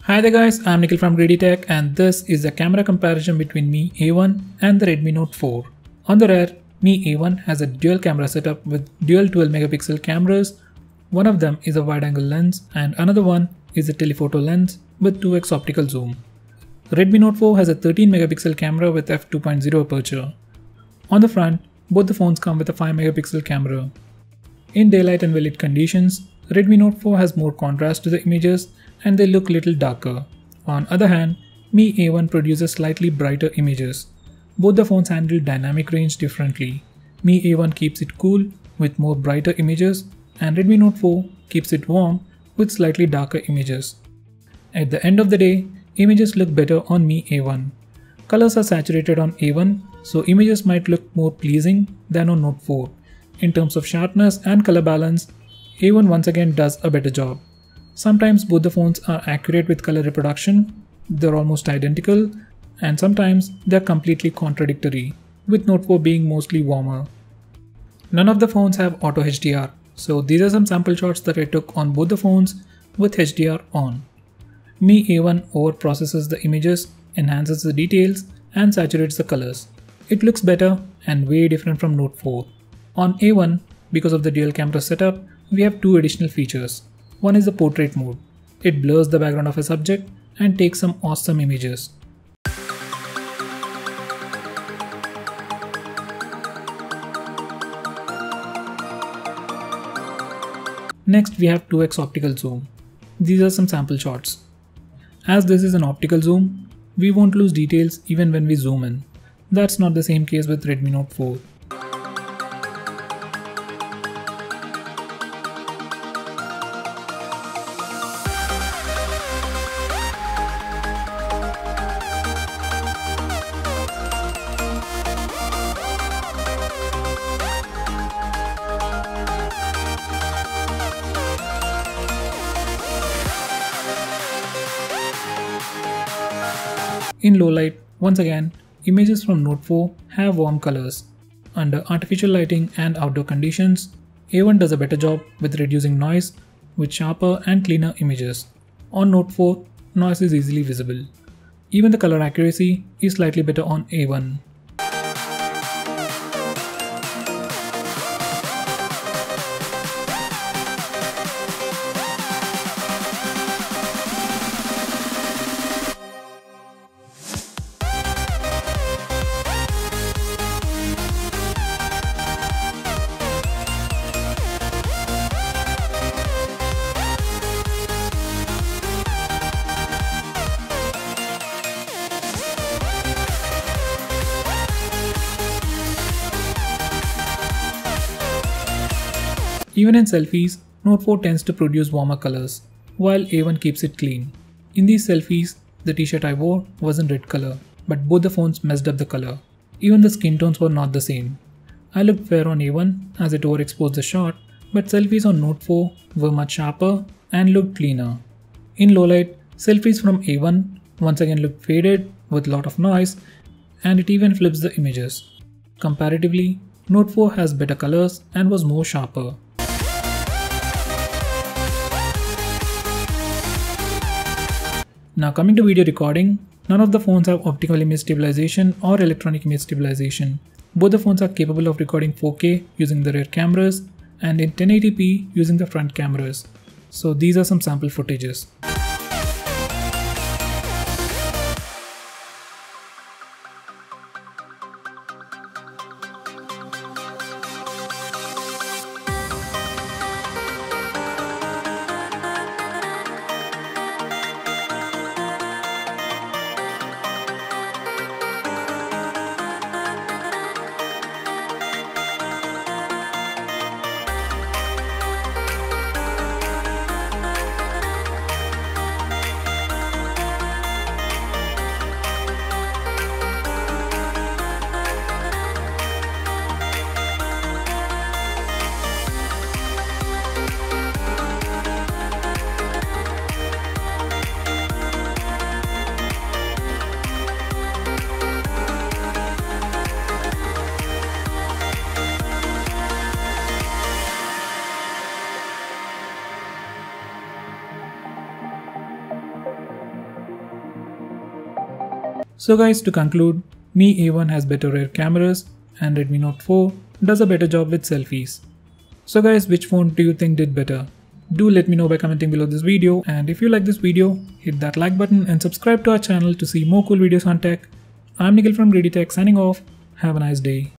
Hi there guys, I'm Nikhil from GreedyTech and this is a camera comparison between Mi A1 and the Redmi Note 4. On the rear, Mi A1 has a dual camera setup with dual 12 megapixel cameras. One of them is a wide-angle lens and another one is a telephoto lens with 2x optical zoom. Redmi Note 4 has a 13 megapixel camera with f2.0 aperture. On the front, both the phones come with a 5 megapixel camera. In daylight and well-lit conditions, Redmi Note 4 has more contrast to the images and they look little darker. On other hand, Mi A1 produces slightly brighter images. Both the phones handle dynamic range differently. Mi A1 keeps it cool with more brighter images and Redmi Note 4 keeps it warm with slightly darker images. At the end of the day, images look better on Mi A1. Colors are saturated on A1, so images might look more pleasing than on Note 4. In terms of sharpness and color balance, A1 once again does a better job. Sometimes both the phones are accurate with color reproduction, they're almost identical, and sometimes they're completely contradictory, with Note 4 being mostly warmer. None of the phones have auto HDR, so these are some sample shots that I took on both the phones with HDR on. Mi A1 overprocesses the images, enhances the details, and saturates the colors. It looks better and way different from Note 4. On A1, because of the dual camera setup, we have two additional features. One is the portrait mode. It blurs the background of a subject and takes some awesome images. Next, we have 2x optical zoom. These are some sample shots. As this is an optical zoom, we won't lose details even when we zoom in. That's not the same case with Redmi Note 4. In Lowlight, once again, images from Note 4 have warm colors. Under artificial lighting and outdoor conditions, A1 does a better job with reducing noise with sharper and cleaner images. On Note 4, noise is easily visible. Even the color accuracy is slightly better on A1. Even in selfies, Note 4 tends to produce warmer colors, while A1 keeps it clean. In these selfies, the t-shirt I wore wasn't red color, but both the phones messed up the color. Even the skin tones were not the same. I looked fair on A1 as it overexposed the shot, but selfies on Note 4 were much sharper and looked cleaner. In Lowlight, selfies from A1 once again looked faded with a lot of noise, and it even flips the images. Comparatively, Note 4 has better colors and was more sharper. Now coming to video recording, none of the phones have optical image stabilization or electronic image stabilization. Both the phones are capable of recording 4K using the rear cameras and in 1080p using the front cameras. So these are some sample footages. So guys, to conclude, Mi A1 has better rear cameras and Redmi Note 4 does a better job with selfies. So guys, which phone do you think did better? Do let me know by commenting below this video, and if you like this video, hit that like button and subscribe to our channel to see more cool videos on tech. I'm Nikhil from GreedyTech signing off. Have a nice day.